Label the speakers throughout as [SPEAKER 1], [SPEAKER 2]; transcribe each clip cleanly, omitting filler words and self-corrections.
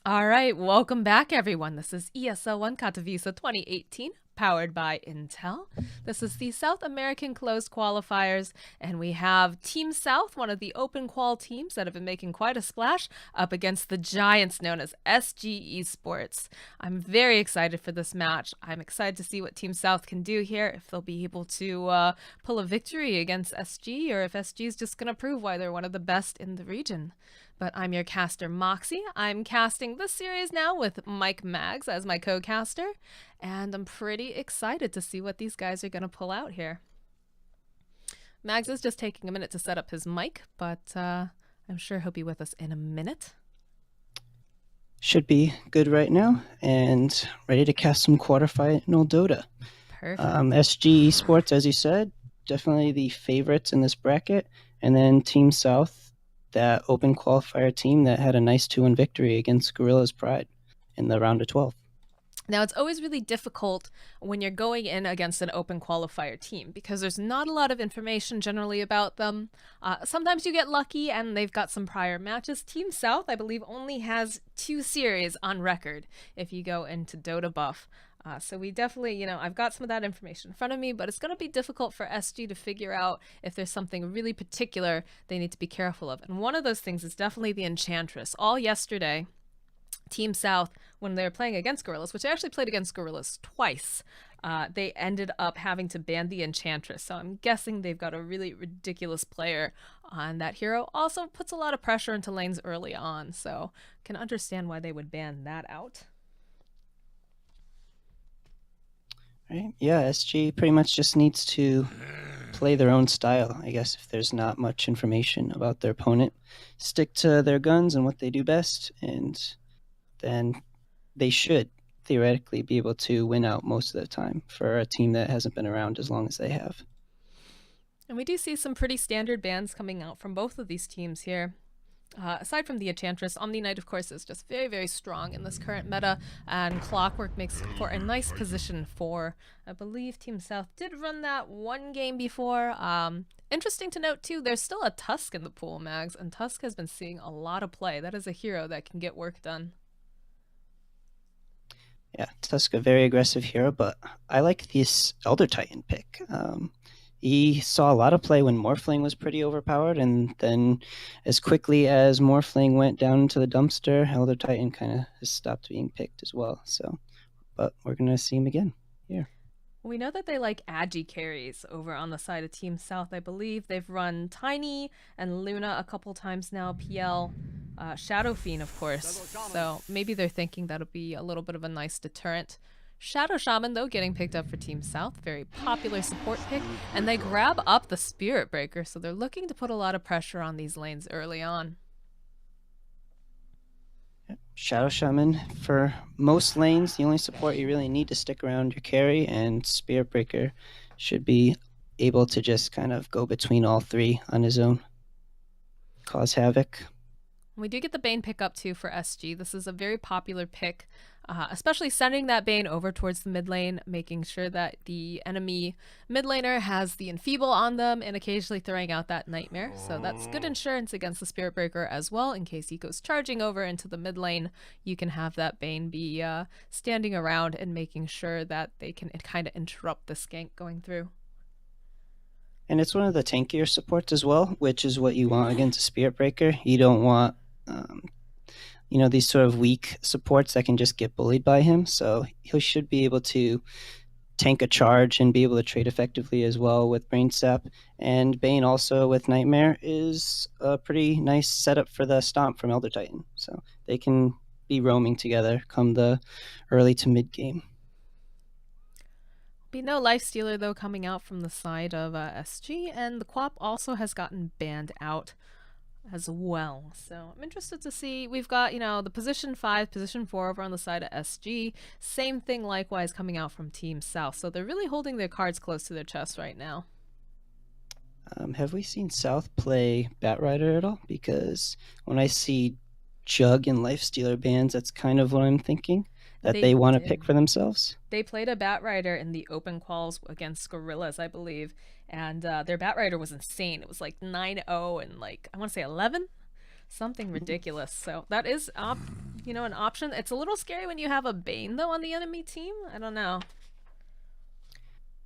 [SPEAKER 1] All right, welcome back, everyone. This is ESL 1 Katowice 2018, powered by Intel. This is the South American closed qualifiers, and we have Team South, one of the open qual teams that have been making quite a splash, up against the giants known as SG Esports. I'm very excited for this match. I'm excited to see what Team South can do here, if they'll be able to pull a victory against SG, or if SG is just going to prove why they're one of the best in the region. But I'm your caster, Moxie. I'm casting this series now with Mike Mags as my co-caster, and I'm pretty excited to see what these guys are going to pull out here. Mags is just taking a minute to set up his mic, but I'm sure he'll be with us in a minute.
[SPEAKER 2] Should be good right now, and ready to cast some quarterfinal Dota.
[SPEAKER 1] Perfect.
[SPEAKER 2] SG Esports, as you said, definitely the favorites in this bracket, and then Team South, that open qualifier team that had a nice 2-1 victory against Gorillaz-Pride in the round of 12.
[SPEAKER 1] Now, it's always really difficult when you're going in against an open qualifier team because there's not a lot of information generally about them. Sometimes you get lucky and they've got some prior matches. Team South, I believe, only has 2 series on record if you go into Dota Buff. So we definitely, I've got some of that information in front of me, but it's going to be difficult for SG to figure out if there's something really particular they need to be careful of. And one of those things is definitely the Enchantress. All yesterday, Team South, when they were playing against Gorillaz, which I actually played against Gorillaz twice, they ended up having to ban the Enchantress. So I'm guessing they've got a really ridiculous player on that hero. Also puts a lot of pressure into lanes early on, so can understand why they would ban that out.
[SPEAKER 2] Right? Yeah, SG pretty much just needs to play their own style, I guess, if there's not much information about their opponent. Stick to their guns and what they do best, and then they should theoretically be able to win out most of the time for a team that hasn't been around as long as they have.
[SPEAKER 1] And we do see some pretty standard bans coming out from both of these teams here. Aside from the Enchantress, Omni Knight, of course, is just very, very strong in this current meta, and Clockwork makes for a nice position for, I believe Team South did run that one game before. Interesting to note, too, there's still a Tusk in the pool, Mags, and Tusk has been seeing a lot of play. That is a hero that can get work done.
[SPEAKER 2] Yeah, Tusk, a very aggressive hero, but I like this Elder Titan pick. He saw a lot of play when Morphling was pretty overpowered, and then as quickly as Morphling went down into the dumpster, Elder Titan kind of has stopped being picked as well. So, but we're going to see him again here.
[SPEAKER 1] We know that they like Agi carries over on the side of Team South, I believe. They've run Tiny and Luna a couple times now, PL, Shadow Fiend, of course. So maybe they're thinking that'll be a little bit of a nice deterrent. Shadow Shaman, though, getting picked up for Team South. Very popular support pick. And they grab up the Spirit Breaker, so they're looking to put a lot of pressure on these lanes early on.
[SPEAKER 2] Shadow Shaman, for most lanes, the only support you really need to stick around your carry, and Spirit Breaker should be able to just kind of go between all 3 on his own. Cause havoc.
[SPEAKER 1] We do get the Bane pick up too for SG. This is a very popular pick, especially sending that Bane over towards the mid lane, making sure that the enemy mid laner has the Enfeeble on them, and occasionally throwing out that Nightmare. So that's good insurance against the Spirit Breaker as well. In case he goes charging over into the mid lane, you can have that Bane be standing around and making sure that they can kind of interrupt the gank going through.
[SPEAKER 2] And it's one of the tankier supports as well, which is what you want against a Spirit Breaker. You don't want these sort of weak supports that can just get bullied by him. So he should be able to tank a charge and be able to trade effectively as well with Brain Sap. And Bane also with Nightmare is a pretty nice setup for the Stomp from Elder Titan. So they can be roaming together come the early to mid game.
[SPEAKER 1] Be no Lifestealer, though, coming out from the side of SG, and the Quap also has gotten banned out as well. So I'm interested to see. We've got, the position 5, position 4 over on the side of SG. Same thing likewise coming out from Team South. So they're really holding their cards close to their chest right now.
[SPEAKER 2] Have we seen South play Batrider at all? Because when I see Jug and Lifestealer bans, that's kind of what I'm thinking. That they want to pick for themselves.
[SPEAKER 1] They played a Batrider in the open quals against Gorillaz, I believe, and their Batrider was insane. It was like 9-0 and I want to say 11. Something ridiculous. So that is, an option. It's a little scary when you have a Bane, though, on the enemy team. I don't know.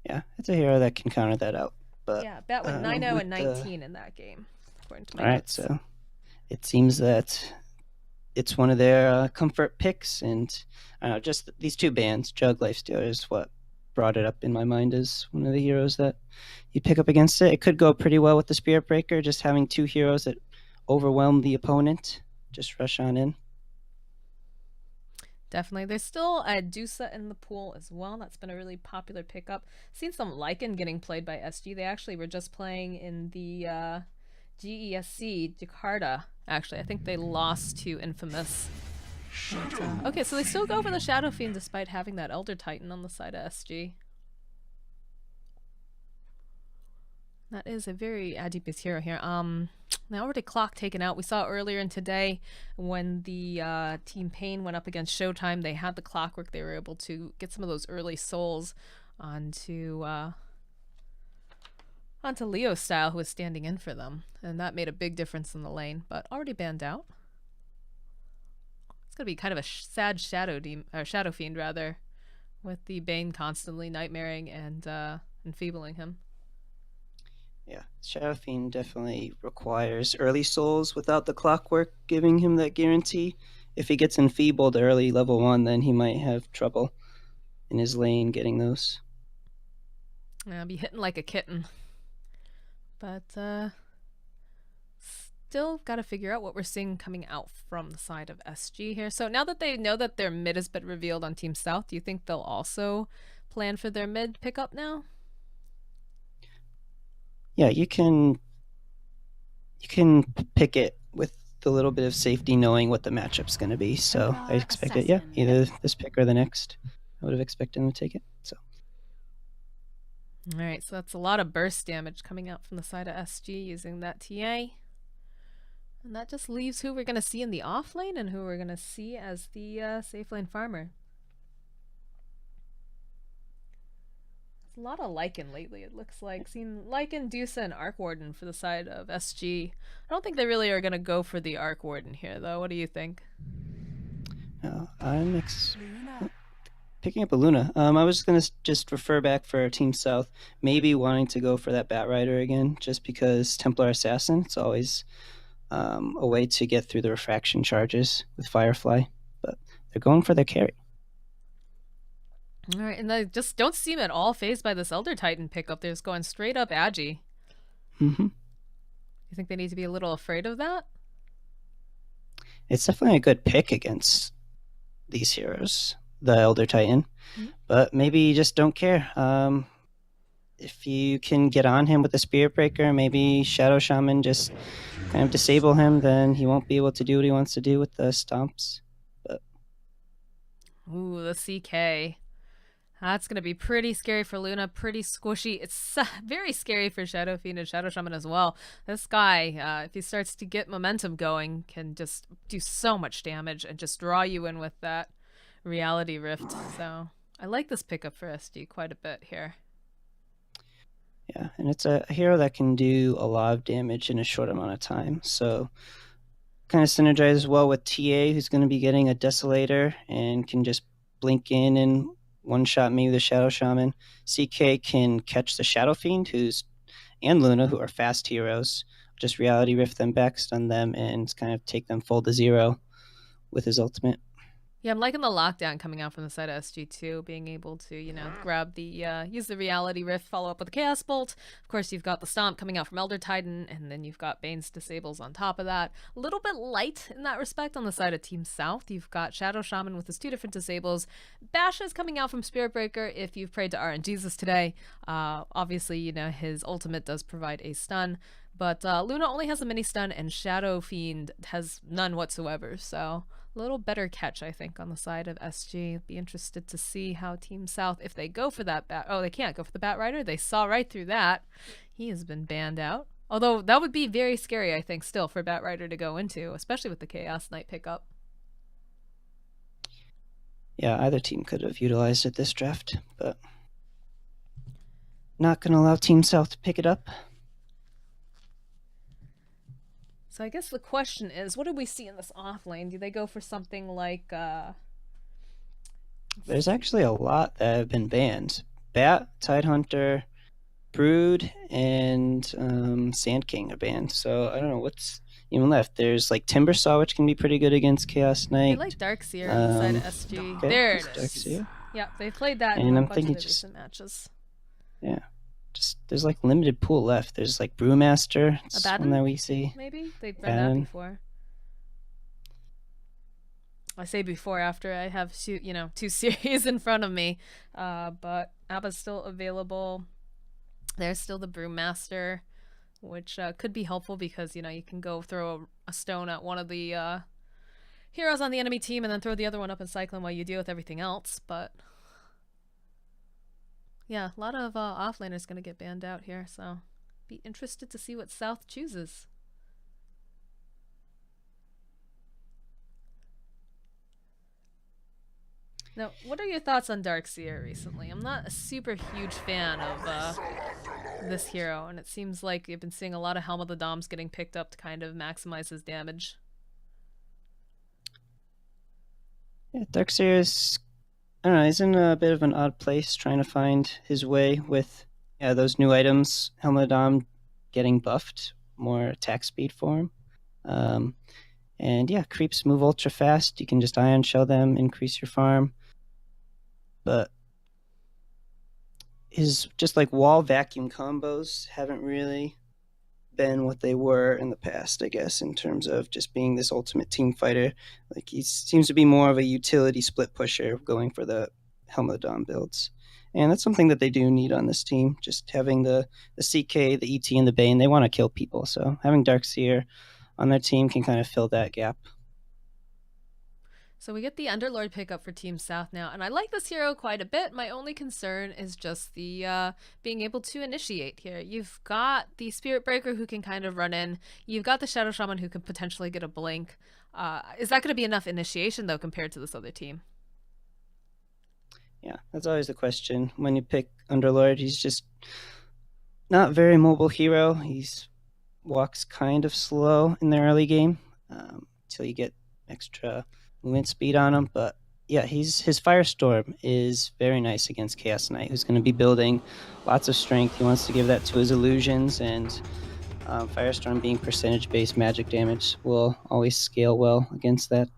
[SPEAKER 2] Yeah, it's a hero that can counter that out. But
[SPEAKER 1] Yeah, Bat went 9-0 and 19 in that game, according to my notes.
[SPEAKER 2] So it seems that it's one of their comfort picks, and I don't know, just these two bands, Jug Lifestealer is what brought it up in my mind as one of the heroes that you'd pick up against it. It could go pretty well with the Spirit Breaker, just having two heroes that overwhelm the opponent, just rush on in.
[SPEAKER 1] Definitely. There's still a Dusa in the pool as well. That's been a really popular pickup. Seen some Lycan getting played by SG. They actually were just playing in the GESC Jakarta. Actually, I think they lost to Infamous. But, okay, so they still go for the Shadow Fiend despite having that Elder Titan on the side of SG. That is a very deepest hero here. Now already clock taken out. We saw earlier in today when the Team Pain went up against Showtime, they had the clockwork. They were able to get some of those early souls onto Leo Style, who was standing in for them, and that made a big difference in the lane. But already banned out. It's gonna be kind of a sad Shadow Fiend rather, with the Bane constantly nightmaring and enfeebling him.
[SPEAKER 2] Yeah, Shadow Fiend definitely requires early souls without the clockwork giving him that guarantee. If he gets enfeebled early level 1, then he might have trouble in his lane getting those.
[SPEAKER 1] Yeah, be hitting like a kitten. But still got to figure out what we're seeing coming out from the side of SG here. So now that they know that their mid has been revealed on Team South, do you think they'll also plan for their mid pickup now?
[SPEAKER 2] Yeah, you can pick it with a little bit of safety knowing what the matchup's going to be. So I expect it, yeah, either this pick or the next. I would have expected them to take it. So.
[SPEAKER 1] All right, so that's a lot of burst damage coming out from the side of SG using that TA. And that just leaves who we're going to see in the off lane and who we're going to see as the safe lane farmer. A lot of Lycan lately, it looks like. Seen Lycan, Dusa, and Arc Warden for the side of SG. I don't think they really are going to go for the Arc Warden here, though. What do you think?
[SPEAKER 2] No, I'm picking up a Luna. I was going to just refer back for Team South, maybe wanting to go for that Bat Rider again, just because Templar Assassin, it's always a way to get through the refraction charges with Firefly. But they're going for their carry.
[SPEAKER 1] All right, and they just don't seem at all phased by this Elder Titan pickup. They're just going straight up Agi.
[SPEAKER 2] Mm-hmm.
[SPEAKER 1] You think they need to be a little afraid of that?
[SPEAKER 2] It's definitely a good pick against these heroes, the Elder Titan. Mm-hmm. But maybe you just don't care. If you can get on him with the Spirit Breaker, maybe Shadow Shaman just kind of disable him, then he won't be able to do what he wants to do with the stomps. But...
[SPEAKER 1] Ooh, the CK. That's going to be pretty scary for Luna, pretty squishy. It's very scary for Shadow Fiend and Shadow Shaman as well. This guy, if he starts to get momentum going, can just do so much damage and just draw you in with that Reality Rift. So I like this pickup for SD quite a bit here.
[SPEAKER 2] Yeah, and it's a hero that can do a lot of damage in a short amount of time. So kind of synergizes well with TA, who's going to be getting a Desolator and can just blink in and one-shot maybe the Shadow Shaman. CK can catch the Shadow Fiend, and Luna, who are fast heroes. Just Reality Rift them back, stun them, and kind of take them full to 0 with his ultimate.
[SPEAKER 1] Yeah, I'm liking the lockdown coming out from the side of SG2, being able to, grab use the Reality Rift, follow up with the Chaos Bolt. Of course, you've got the Stomp coming out from Elder Titan, and then you've got Bane's Disables on top of that. A little bit light in that respect on the side of Team South. You've got Shadow Shaman with his 2 different Disables. Bash is coming out from Spirit Breaker if you've prayed to RNGesus today. Obviously, his ultimate does provide a stun. But Luna only has a mini stun, and Shadow Fiend has none whatsoever, so a little better catch, I think, on the side of SG. Be interested to see how Team South, if they go for that Bat... Oh, they can't go for the Bat Rider. They saw right through that. He has been banned out. Although, that would be very scary, I think, still, for Bat Rider to go into, especially with the Chaos Knight pickup.
[SPEAKER 2] Yeah, either team could have utilized it this draft, but not going to allow Team South to pick it up.
[SPEAKER 1] So I guess the question is, what do we see in this off lane? Do they go for something like
[SPEAKER 2] There's actually a lot that have been banned. Bat, Tidehunter, Brood, and Sand King are banned. So I don't know what's even left. There's like Timbersaw, which can be pretty good against Chaos Knight.
[SPEAKER 1] They like Darkseer inside SG.
[SPEAKER 2] Okay,
[SPEAKER 1] there it is.
[SPEAKER 2] Darkseer.
[SPEAKER 1] Yeah, they've played that
[SPEAKER 2] And
[SPEAKER 1] in a
[SPEAKER 2] I'm
[SPEAKER 1] bunch
[SPEAKER 2] thinking
[SPEAKER 1] of the recent matches.
[SPEAKER 2] Yeah. Just there's like limited pool left. There's like Brewmaster,
[SPEAKER 1] Abaddon?
[SPEAKER 2] one that we see.
[SPEAKER 1] Maybe? They've run that before. I say before after I have two series in front of me. But Abba's still available. There's still the Brewmaster, which could be helpful because, you can go throw a stone at one of the heroes on the enemy team and then throw the other one up in Cyclone while you deal with everything else. But yeah, a lot of offlaners going to get banned out here, so be interested to see what South chooses. Now, what are your thoughts on Darkseer recently? I'm not a super huge fan of this hero, and it seems like you've been seeing a lot of Helm of the Doms getting picked up to kind of maximize his damage.
[SPEAKER 2] Yeah, Darkseer is, I don't know, he's in a bit of an odd place trying to find his way with those new items. Helm of the Dom getting buffed, more attack speed for him. And yeah, creeps move ultra fast. You can just Ion Shell them, increase your farm. But his just like wall vacuum combos haven't really been what they were in the past, I guess, in terms of just being this ultimate team fighter. Like he seems to be more of a utility split pusher going for the Helm of the Dawn builds. And that's something that they do need on this team, just having the CK, the ET, and the Bane. They want to kill people, so having Darkseer on their team can kind of fill that gap.
[SPEAKER 1] So we get the Underlord pickup for Team South now, and I like this hero quite a bit. My only concern is just the being able to initiate here. You've got the Spirit Breaker who can kind of run in. You've got the Shadow Shaman who can potentially get a blink. Is that going to be enough initiation, though, compared to this other team?
[SPEAKER 2] Yeah, that's always the question. When you pick Underlord, he's just not very mobile hero. He's walks kind of slow in the early game until you get extra movement speed on him. But yeah, his Firestorm is very nice against Chaos Knight, who's going to be building lots of strength. He wants to give that to his illusions, and Firestorm being percentage-based magic damage will always scale well against that.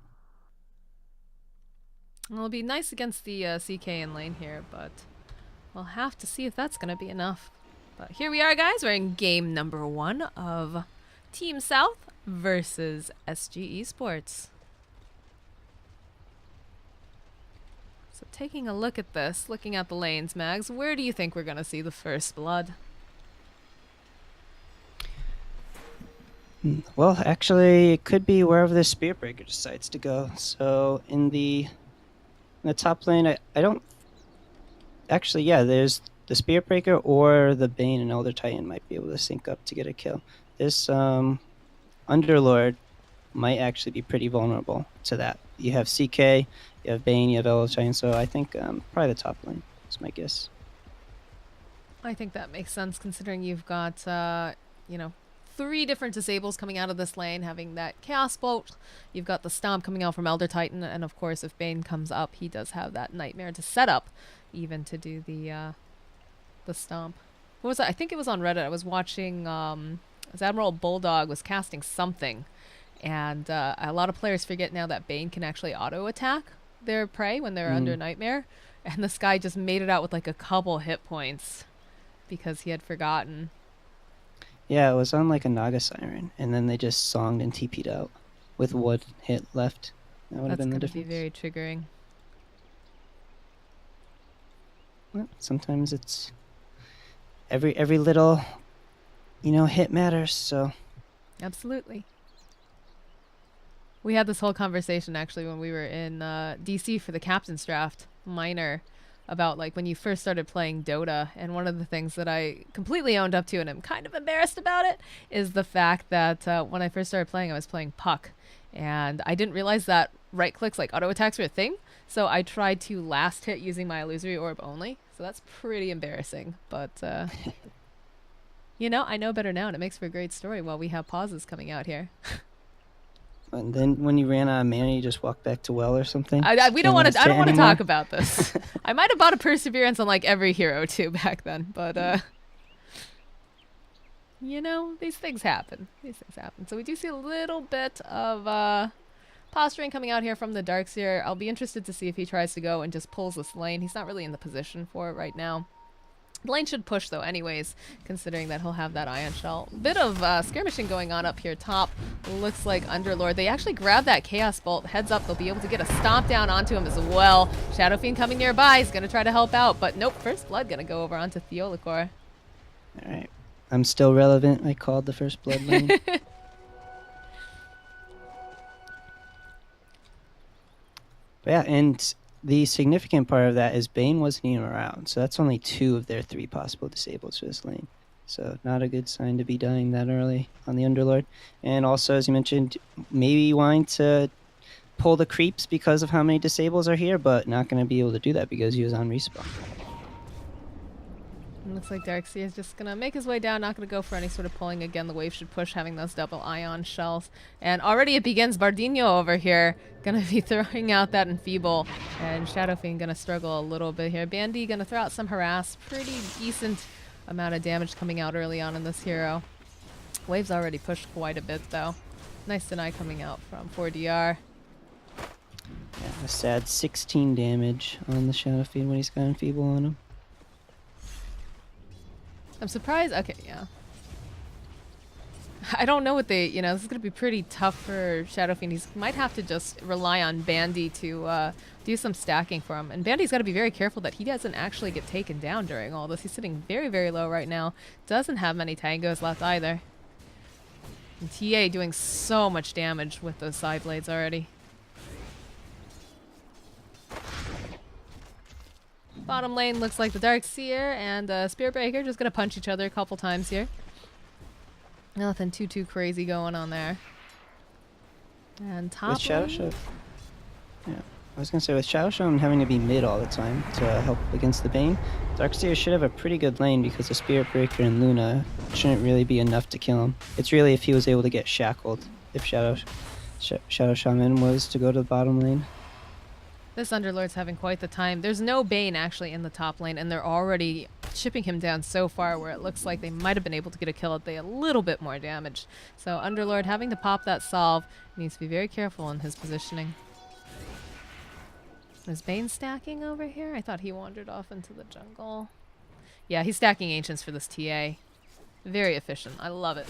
[SPEAKER 1] Well, it'll be nice against the CK in lane here, but we'll have to see if that's going to be enough. But here we are, guys. We're in game number 1 of Team South versus SG Esports. So taking a look at this, looking at the lanes, Mags, where do you think we're going to see the first blood?
[SPEAKER 2] Well, actually, it could be wherever the Spirit Breaker decides to go. So in the top lane, I don't... Actually, yeah, there's the Spirit Breaker or the Bane and Elder Titan might be able to sync up to get a kill. This Underlord might actually be pretty vulnerable to that. You have CK, you have Bane, you have Elder Titan, so I think probably the top lane is my guess.
[SPEAKER 1] I think that makes sense considering you've got, 3 different disables coming out of this lane, having that Chaos Bolt. You've got the Stomp coming out from Elder Titan, and of course if Bane comes up, he does have that Nightmare to set up even to do the Stomp. What was that? I think it was on Reddit. I was watching as Admiral Bulldog was casting something, and a lot of players forget now that Bane can actually auto attack their prey when they're under Nightmare, and this guy just made it out with like a couple hit points because he had forgotten.
[SPEAKER 2] Yeah, it was on like a Naga Siren, and then they just songed and TP'd out with 1 hit left. That would have been the difference.
[SPEAKER 1] That's going to be very triggering.
[SPEAKER 2] Well, sometimes it's every little, hit matters. So
[SPEAKER 1] absolutely. We had this whole conversation actually when we were in DC for the captain's draft minor about like when you first started playing Dota, and one of the things that I completely owned up to and I'm kind of embarrassed about it is the fact that when I first started playing I was playing Puck, and I didn't realize that right clicks like auto attacks were a thing, so I tried to last hit using my illusory orb only, so that's pretty embarrassing. But You know, I know better now, and it makes for a great story while we have pauses coming out here.
[SPEAKER 2] And then when you ran out of mana, you just walked back to well or something.
[SPEAKER 1] We don't want to. I don't want to talk about this. I might have bought a Perseverance on like every hero too back then, but you know, these things happen. These things happen. So we do see a little bit of posturing coming out here from the Darkseer. I'll be interested to see if he tries to go and just pulls this lane. He's not really in the position for it right now. The lane should push though anyways, considering that he'll have that Ion Shell. Bit of skirmishing going on up here top. Looks like Underlord. They actually grab that Chaos Bolt. Heads up, they'll be able to get a stomp down onto him as well. Shadow Fiend coming nearby. He's going to try to help out, but nope. First Blood going to go over onto Theolicor.
[SPEAKER 2] All right. I'm still relevant. I called the First Blood lane. But yeah, and the significant part of that is Bane wasn't even around, so that's only 2 of their 3 possible disables for this lane. So not a good sign to be dying that early on the Underlord. And also, as you mentioned, maybe wanting to pull the creeps because of how many disables are here, but not going to be able to do that because he was on respawn.
[SPEAKER 1] It looks like Darkseer is just going to make his way down, not going to go for any sort of pulling. Again, the wave should push, having those double Ion Shells. And already it begins. Bardinho over here going to be throwing out that Enfeeble. And Shadow Fiend going to struggle a little bit here. Bandy going to throw out some Harass. Pretty decent amount of damage coming out early on in this hero. Wave's already pushed quite a bit, though. Nice deny coming out from 4DR.
[SPEAKER 2] Yeah, a sad 16 damage on the Shadow Fiend when he's got Enfeeble on him.
[SPEAKER 1] I'm surprised. Okay, yeah. I don't know what they, you know, this is going to be pretty tough for Shadow Fiend. He might have to just rely on Bandy to do some stacking for him. And Bandy's got to be very careful that he doesn't actually get taken down during all this. He's sitting very, very low right now. Doesn't have many tangos left either. And TA doing so much damage with those side blades already. Bottom lane looks like the Darkseer and Spirit Breaker just gonna punch each other a couple times here. Nothing too crazy going on there. And top
[SPEAKER 2] with Shadow Show, yeah, I was gonna say with Shadow Show having to be mid all the time to help against the Bane, Darkseer should have a pretty good lane because the Spirit Breaker and Luna shouldn't really be enough to kill him. It's really if he was able to get shackled, if Shadow Shaman was to go to the bottom lane.
[SPEAKER 1] This Underlord's having quite the time. There's no Bane actually in the top lane, and they're already chipping him down so far where it looks like they might have been able to get a kill if they had a little bit more damage. So Underlord having to pop that salve, needs to be very careful in his positioning. Is Bane stacking over here? I thought he wandered off into the jungle. Yeah, he's stacking Ancients for this TA. Very efficient. I love it.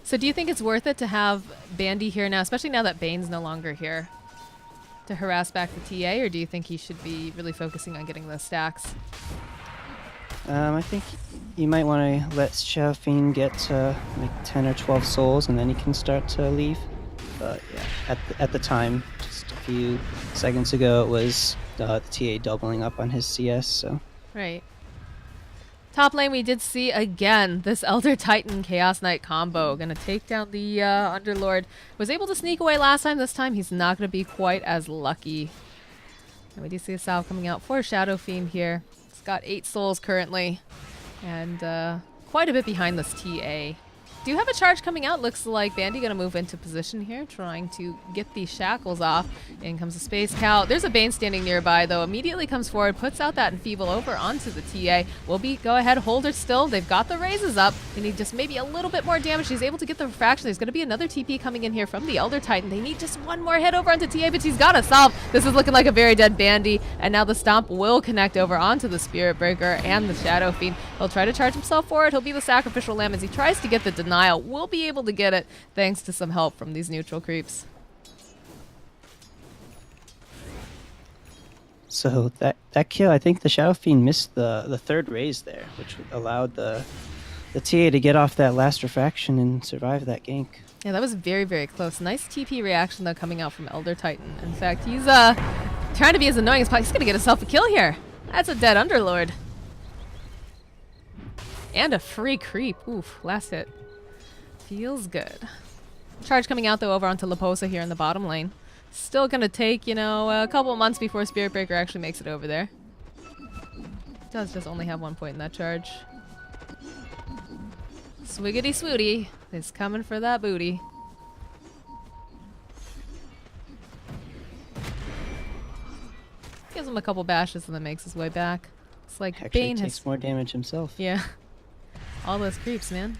[SPEAKER 1] So do you think it's worth it to have Bandy here now, especially now that Bane's no longer here, to harass back the TA, or do you think he should be really focusing on getting those stacks?
[SPEAKER 2] I think you might want to let Shadow Fiend get to like 10 or 12 souls, and then he can start to leave. But yeah, at the time, just a few seconds ago, it was the TA doubling up on his CS. So
[SPEAKER 1] right. Top lane, we did see again this Elder Titan Chaos Knight combo. Gonna take down the Underlord. Was able to sneak away last time. This time he's not gonna be quite as lucky. And we do see a salve coming out for Shadow Fiend here. It's got 8 souls currently. And quite a bit behind this TA. Do you have a charge coming out? Looks like Bandy gonna move into position here, trying to get these shackles off. In comes the Space Cow. There's a Bane standing nearby, though. Immediately comes forward, puts out that Enfeeble over onto the TA. Will be go ahead, hold her still. They've got the raises up. They need just maybe a little bit more damage. He's able to get the refraction. There's gonna be another TP coming in here from the Elder Titan. They need just one more hit over onto TA, but she's got a salve. This is looking like a very dead Bandy, and now the Stomp will connect over onto the Spirit Breaker and the Shadow Fiend. He'll try to charge himself forward. He'll be the Sacrificial Lamb as he tries to get the denial. Will be able to get it thanks to some help from these neutral creeps.
[SPEAKER 2] So that kill, I think the Shadow Fiend missed the third raise there, which allowed the TA to get off that last refraction and survive that gank.
[SPEAKER 1] Yeah, that was very, very close. Nice TP reaction, though, coming out from Elder Titan. In fact, he's trying to be as annoying as possible. He's going to get himself a kill here. That's a dead Underlord. And a free creep. Oof, last hit. Feels good. Charge coming out, though, over onto Laposa here in the bottom lane. Still gonna take, you know, a couple months before Spirit Breaker actually makes it over there. Does just only have 1 point in that charge. Swiggity Swooty is coming for that booty. Gives him a couple bashes and then makes his way back. It's like
[SPEAKER 2] Actually
[SPEAKER 1] Bane
[SPEAKER 2] takes more damage himself.
[SPEAKER 1] Yeah. All those creeps, man.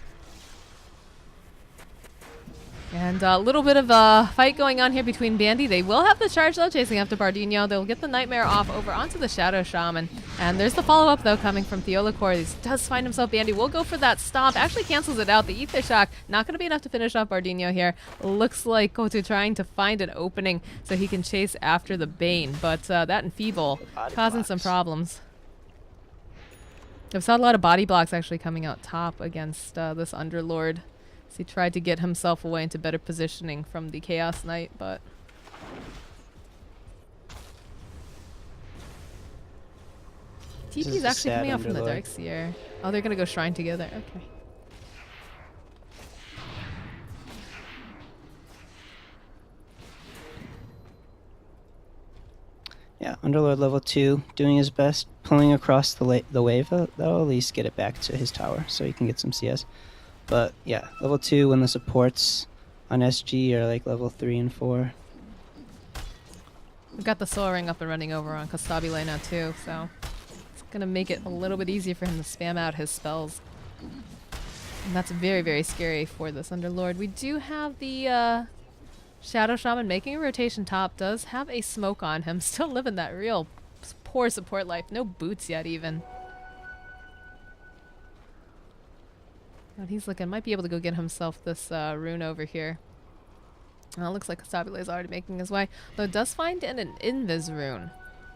[SPEAKER 1] And a little bit of a fight going on here between Bandy. They will have the charge though, chasing after Bardino. They'll get the Nightmare off over onto the Shadow Shaman. And there's the follow-up though coming from Theolacor. He does find himself Bandy. Will go for that stomp. Actually cancels it out. The Ether Shock not going to be enough to finish off Bardino here. Looks like Kotu trying to find an opening so he can chase after the Bane. But that Enfeeble causing some problems. I've saw a lot of body blocks actually coming out top against this Underlord. He tried to get himself away into better positioning from the Chaos Knight, but... TP's actually coming out from the Darkseer. Oh, they're gonna go Shrine together. Okay.
[SPEAKER 2] Yeah, Underlord level 2, doing his best, pulling across the wave. That'll at least get it back to his tower, so he can get some CS. But yeah, level 2 when the supports on SG are like level 3 and 4.
[SPEAKER 1] We've got the Soul Ring up and running over on Kastabile now too, so it's gonna make it a little bit easier for him to spam out his spells. And that's very, very scary for this Underlord. We do have the Shadow Shaman making a rotation top, does have a smoke on him, still living that real poor support life. No boots yet even. But he's looking, might be able to go get himself this rune over here. Looks like Kastabile is already making his way. Though does find an Invis rune,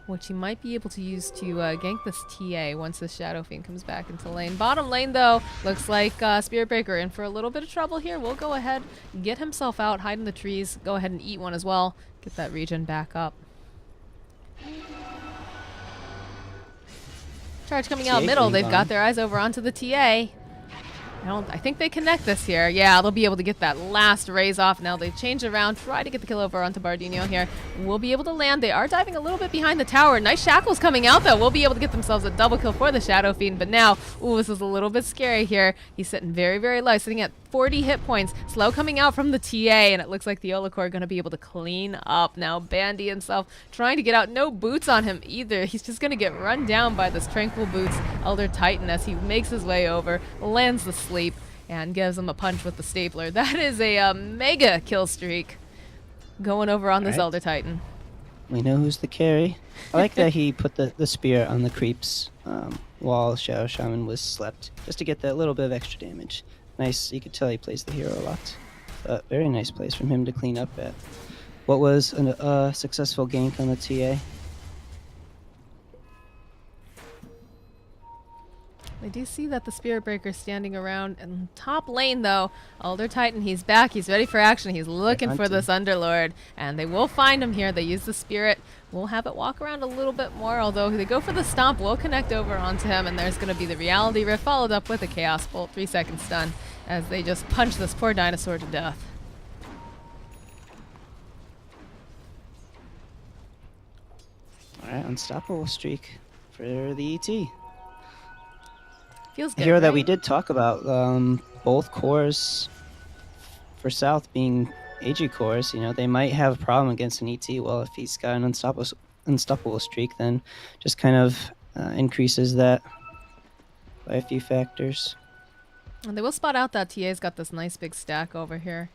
[SPEAKER 1] which he might be able to use to gank this TA once the Shadow Fiend comes back into lane. Bottom lane though, looks like Spirit Breaker in for a little bit of trouble here. We'll go ahead, get himself out, hide in the trees, go ahead and eat one as well. Get that regen back up. Charge coming out middle, they've got their eyes over onto the TA. I think they connect this here. Yeah, they'll be able to get that last raise off now. They change around, try to get the kill over onto Bardino here. We'll be able to land. They are diving a little bit behind the tower. Nice shackles coming out though. We'll be able to get themselves a double kill for the Shadow Fiend. But now, ooh, this is a little bit scary here. He's sitting very, very low, sitting at 40 hit points. Slow coming out from the TA, and it looks like the Theolacor are going to be able to clean up. Now Bandy himself trying to get out. No boots on him either. He's just going to get run down by this Tranquil Boots Elder Titan as he makes his way over, lands the sleep, and gives him a punch with the stapler. That is a mega kill streak going over on this Elder Titan.
[SPEAKER 2] We know who's the carry. I like that he put the spear on the creeps while Shadow Shaman was slept, just to get that little bit of extra damage. Nice, you could tell he plays the hero a lot. But very nice place from him to clean up at what was a successful gank on the TA.
[SPEAKER 1] I do see that the Spirit Breaker standing around in top lane though. Elder Titan, he's back, he's ready for action, he's looking for this Underlord, and they will find him here. They use the Spirit, we'll have it walk around a little bit more, although they go for the stomp, will connect over onto him, and there's going to be the Reality Rift followed up with a Chaos Bolt, 3-second stun, as they just punch this poor dinosaur to death.
[SPEAKER 2] Alright, unstoppable streak for the ET.
[SPEAKER 1] Feels good,
[SPEAKER 2] a hero
[SPEAKER 1] right?
[SPEAKER 2] that we did talk about, both cores for South being AG cores, you know, they might have a problem against an ET. Well, if he's got an unstoppable streak, then just kind of increases that by a few factors.
[SPEAKER 1] And they will spot out that TA's got this nice big stack over here.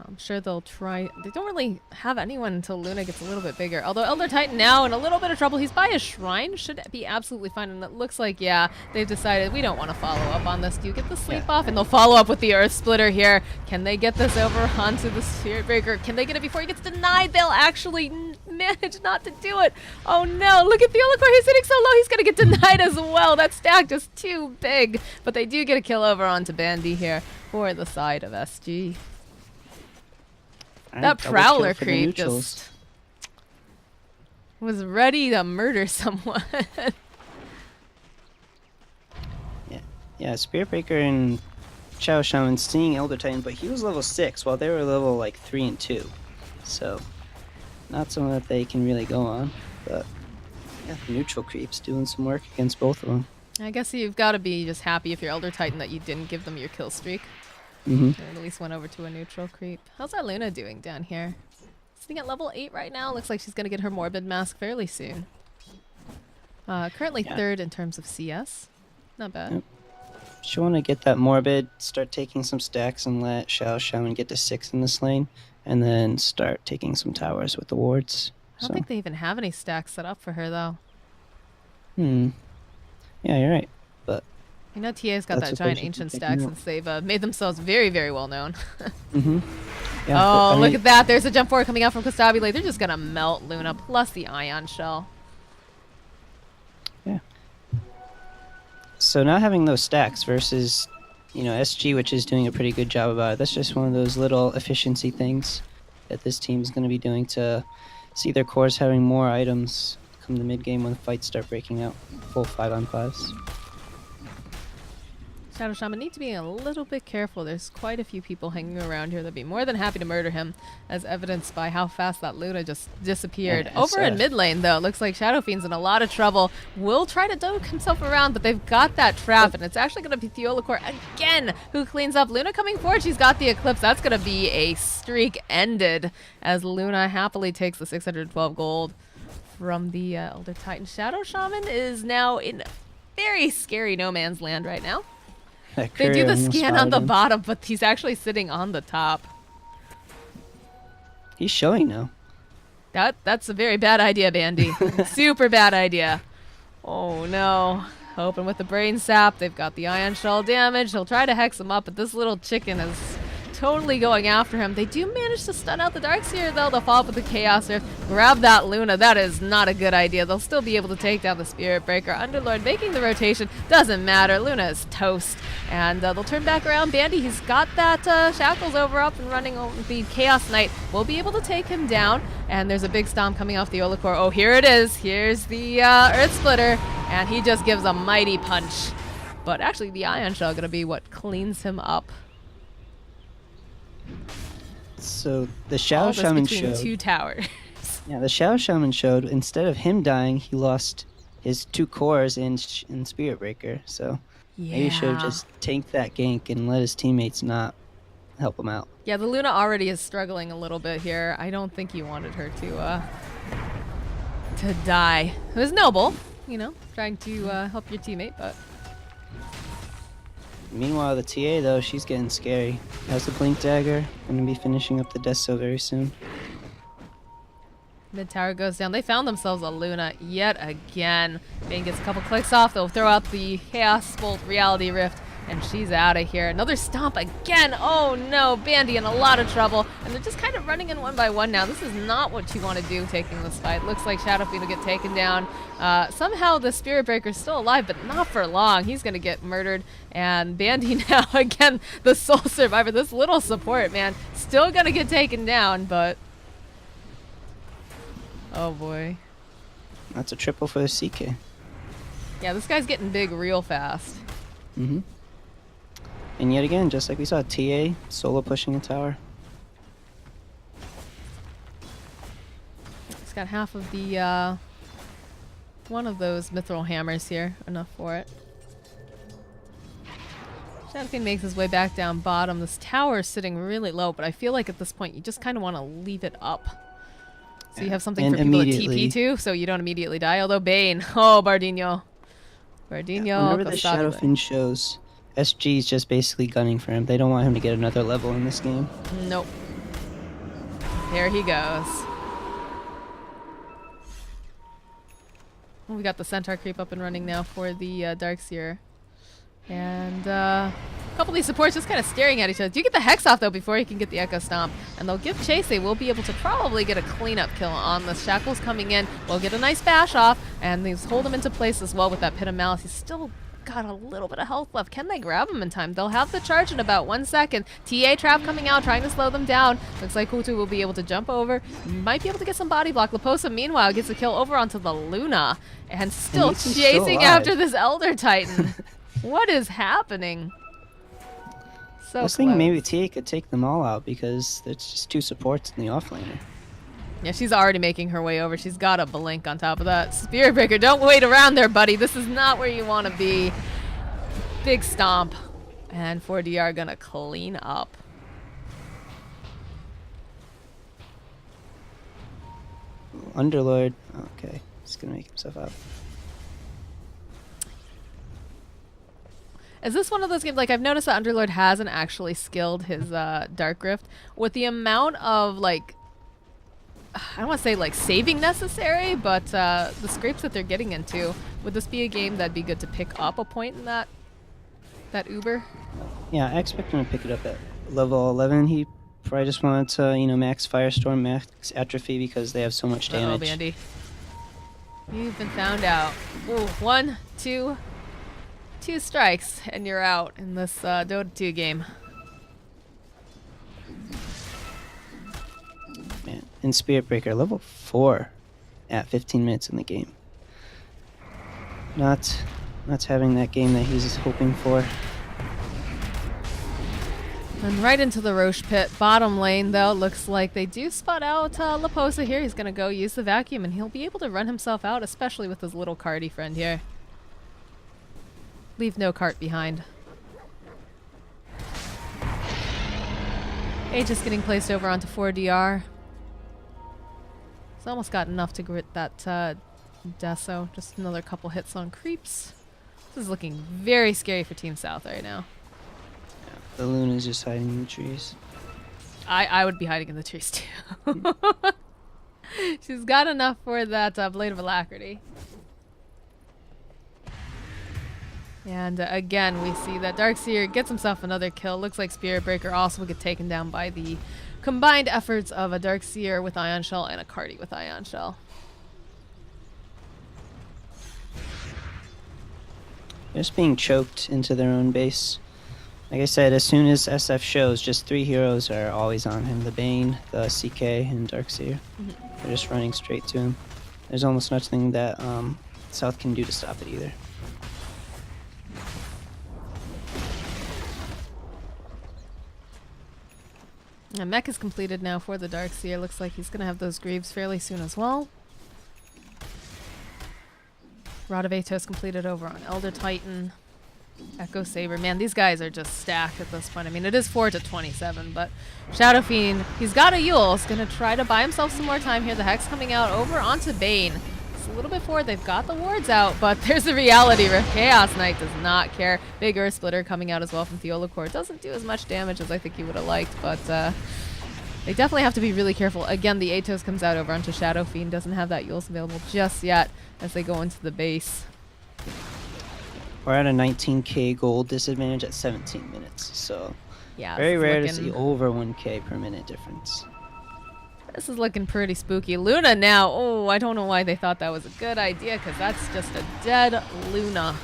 [SPEAKER 1] I'm sure they'll try. They don't really have anyone until Luna gets a little bit bigger. Although Elder Titan now in a little bit of trouble. He's by a shrine. Should be absolutely fine. And it looks like, yeah, they've decided we don't want to follow up on this. Do you get the sleep off? And they'll follow up with the Earth Splitter here. Can they get this over onto the Spirit Breaker? Can they get it before he gets denied? They'll actually manage not to do it. Oh no, look at Theolacor. He's sitting so low. He's going to get denied as well. That stack just too big. But they do get a kill over onto Bandy here for the side of SG. That Prowler creep just was ready to murder someone.
[SPEAKER 2] Yeah, Spirit Breaker and Shadow Shaman seeing Elder Titan, but he was level 6 while they were level like 3 and 2. So not something that they can really go on. But yeah, the neutral creep's doing some work against both of them.
[SPEAKER 1] I guess you've got to be just happy if you're Elder Titan that you didn't give them your kill streak.
[SPEAKER 2] Mm-hmm.
[SPEAKER 1] Or at least went over to a neutral creep. How's our Luna doing down here? Sitting at level 8 right now. Looks like she's going to get her Morbid Mask fairly soon. Currently third in terms of CS. Not bad.
[SPEAKER 2] Yep. She want to get that Morbid, start taking some stacks, and let Xiao Shaman get to 6 in this lane, and then start taking some towers with the wards.
[SPEAKER 1] I don't think they even have any stacks set up for her, though.
[SPEAKER 2] Yeah, you're right. But
[SPEAKER 1] you know, TA's got that giant ancient stack since they've made themselves very, very well known.
[SPEAKER 2] Yeah,
[SPEAKER 1] oh, look at that. There's a jump forward coming out from Katowice. They're just going to melt Luna plus the Ion Shell.
[SPEAKER 2] Yeah. So not having those stacks versus, you know, SG, which is doing a pretty good job about it. That's just one of those little efficiency things that this team is going to be doing to see their cores having more items come the mid game when the fights start breaking out. Full 5-on-5s.
[SPEAKER 1] Shadow Shaman need to be a little bit careful. There's quite a few people hanging around here that'd be more than happy to murder him, as evidenced by how fast that Luna just disappeared. Over in mid lane, though, looks like Shadow Fiend's in a lot of trouble. Will try to dunk himself around, but they've got that trap, and it's actually going to be Theolacor again who cleans up. Luna coming forward. She's got the Eclipse. That's going to be a streak ended, as Luna happily takes the 612 gold from the Elder Titan. Shadow Shaman is now in very scary no man's land right now. They do the scan on the bottom, but he's actually sitting on the top.
[SPEAKER 2] He's showing now.
[SPEAKER 1] That's a very bad idea, Bandy. Super bad idea. Oh no. Hoping with the brain sap. They've got the Ion Shell damage. He'll try to hex him up, but this little chicken is totally going after him. They do manage to stun out the Darkseer, though. They'll follow up with the Chaos Rift. Grab that Luna. That is not a good idea. They'll still be able to take down the Spirit Breaker. Underlord making the rotation. Doesn't matter. Luna is toast. And they'll turn back around. Bandy, he's got that Shackles over up and running over the Chaos Knight. Will be able to take him down. And there's a big stomp coming off the Theolacor. Oh, here it is. Here's the Earth Splitter. And he just gives a mighty punch. But actually, the Ion Shell going to be what cleans him up.
[SPEAKER 2] So the Shadow Shaman showed
[SPEAKER 1] 2 towers.
[SPEAKER 2] Yeah, the Shadow Shaman showed instead of him dying, he lost his 2 cores in Spirit Breaker. So maybe he should have just tanked that gank and let his teammates not help him out.
[SPEAKER 1] Yeah, the Luna already is struggling a little bit here. I don't think you wanted her to die. It was noble, you know, trying to help your teammate, but.
[SPEAKER 2] Meanwhile, the TA, though, she's getting scary. Has the Blink Dagger. Going to be finishing up the Deso very soon.
[SPEAKER 1] Mid tower goes down. They found themselves a Luna yet again. Bane gets a couple clicks off. They'll throw out the Chaos Bolt Reality Rift, and she's out of here. Another stomp again. Oh no, Bandy in a lot of trouble. And they're just kind of running in one by one now. This is not what you want to do taking this fight. Looks like Shadow Fiend will get taken down. Somehow the Spirit Breaker's still alive, but not for long. He's going to get murdered. And Bandy now, again, the sole survivor. This little support, man, still going to get taken down, but... Oh boy.
[SPEAKER 2] That's a triple for the CK.
[SPEAKER 1] Yeah, this guy's getting big real fast.
[SPEAKER 2] Mm-hmm. And yet again, just like we saw, TA solo pushing a tower.
[SPEAKER 1] He's got half of the, one of those mithril hammers here. Enough for it. Shadowkin makes his way back down bottom. This tower is sitting really low, but I feel like at this point you just kind of want to leave it up. So you have something for people to TP to, so you don't immediately die. Although Bane, oh, Bardino.
[SPEAKER 2] Whenever the Shadow Fiend shows, SG is just basically gunning for him. They don't want him to get another level in this game.
[SPEAKER 1] Nope. There he goes. Well, we got the Centaur creep up and running now for the Darkseer. And a couple of these supports just kind of staring at each other. Do get the Hex off, though, before he can get the Echo Stomp. And they'll give chase. They will be able to probably get a cleanup kill on the Shackles coming in. We'll get a nice bash off, and they hold him into place as well with that Pit of Malice. He's still got a little bit of health left. Can they grab him in time? They'll have the charge in about 1 second. TA trap coming out, trying to slow them down. Looks like Kutu will be able to jump over. Might be able to get some body block. Laposa, meanwhile, gets a kill over onto the Luna. And still chasing after this Elder Titan. What is happening?
[SPEAKER 2] I was thinking maybe TA could take them all out because it's just 2 supports in the offlaner.
[SPEAKER 1] Yeah, she's already making her way over. She's got a blink on top of that. Spirit Breaker, don't wait around there, buddy. This is not where you want to be. Big stomp. And 4DR gonna clean up.
[SPEAKER 2] Underlord. Okay, he's gonna make himself out.
[SPEAKER 1] Is this one of those games, like I've noticed that Underlord hasn't actually skilled his Dark Rift with the amount of like, I don't want to say like saving necessary, but the scrapes that they're getting into, would this be a game that'd be good to pick up a point in that Uber?
[SPEAKER 2] Yeah, I expect him to pick it up at level 11. He probably just wanted to, you know, max Firestorm, max Atrophy because they have so much damage.
[SPEAKER 1] Oh, Bandy. You've been found out. Ooh, 1, 2 strikes, and you're out in this Dota 2 game.
[SPEAKER 2] Man, and Spirit Breaker, level 4 at 15 minutes in the game. Not having that game that he's hoping for.
[SPEAKER 1] And right into the Ro8 pit. Bottom lane, though, looks like they do spot out Laposa here. He's going to go use the vacuum, and he'll be able to run himself out, especially with his little cardy friend here. Leave no cart behind. Aegis getting placed over onto 4DR. He's almost got enough to grit that Deso. Just another couple hits on creeps. This is looking very scary for Team South right now.
[SPEAKER 2] Yeah, the Luna's just hiding in the trees.
[SPEAKER 1] I would be hiding in the trees too. She's got enough for that Blade of Alacrity. And again, we see that Darkseer gets himself another kill. Looks like Spirit Breaker also will get taken down by the combined efforts of a Darkseer with Ion Shell and a Cardi with Ion Shell.
[SPEAKER 2] They're just being choked into their own base. Like I said, as soon as SF shows, just 3 heroes are always on him. The Bane, the CK, and Darkseer. They're just running straight to him. There's almost nothing that South can do to stop it either.
[SPEAKER 1] And mech is completed now for the Darkseer. Looks like he's going to have those Greaves fairly soon as well. Rod of Atos completed over on Elder Titan. Echo Saber. Man, these guys are just stacked at this point. I mean, it is 4-27, but Shadow Fiend, he's got a Yule. He's going to try to buy himself some more time here. The Hex coming out over onto Bane. It's a little bit forward. They've got the wards out, but there's the reality. Chaos Knight does not care. Big Earth Splitter coming out as well from Theolacor. Doesn't do as much damage as I think he would have liked, but they definitely have to be really careful. Again, the Atos comes out over onto Shadow Fiend. Doesn't have that Yules available just yet as they go into the base.
[SPEAKER 2] We're at a 19k gold disadvantage at 17 minutes, so
[SPEAKER 1] yeah,
[SPEAKER 2] very rare to see over 1k per minute difference.
[SPEAKER 1] This is looking pretty spooky. Luna now. Oh, I don't know why they thought that was a good idea, because that's just a dead Luna.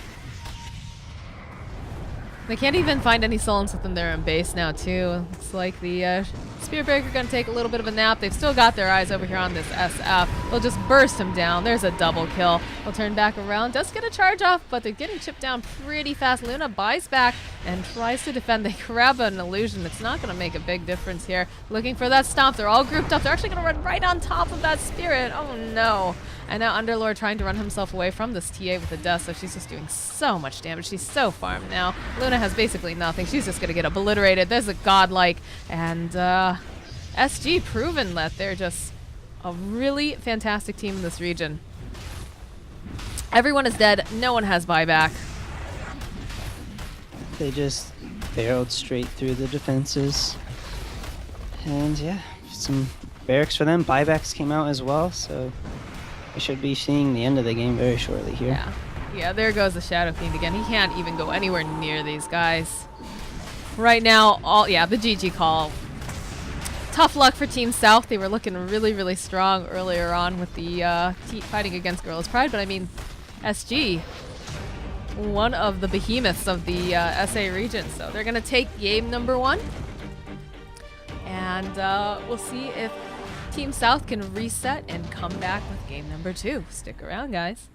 [SPEAKER 1] They can't even find any Sullens within their own base now, too. Looks like the Spirit Breaker going to take a little bit of a nap. They've still got their eyes over here on this SF. They'll just burst him down. There's a double kill. They'll turn back around. Does get a charge off, but they're getting chipped down pretty fast. Luna buys back and tries to defend. They grab an illusion. It's not going to make a big difference here. Looking for that stomp. They're all grouped up. They're actually going to run right on top of that Spirit. Oh, no. And now Underlord trying to run himself away from this TA with a death, so she's just doing so much damage. She's so farmed now. Luna has basically nothing. She's just going to get obliterated. There's a godlike. And SG proven that they're just a really fantastic team in this region. Everyone is dead. No one has buyback.
[SPEAKER 2] They just barreled straight through the defenses. And yeah, some barracks for them. Buybacks came out as well, so we should be seeing the end of the game very shortly here.
[SPEAKER 1] Yeah, there goes the Shadow Fiend again. He can't even go anywhere near these guys. Right now, the GG call. Tough luck for Team South. They were looking really, really strong earlier on with the fighting against Gorillaz-Pride, but I mean, SG, one of the behemoths of the SA region. So they're going to take game number 1. And we'll see if Team South can reset and come back with game number 2. Stick around, guys.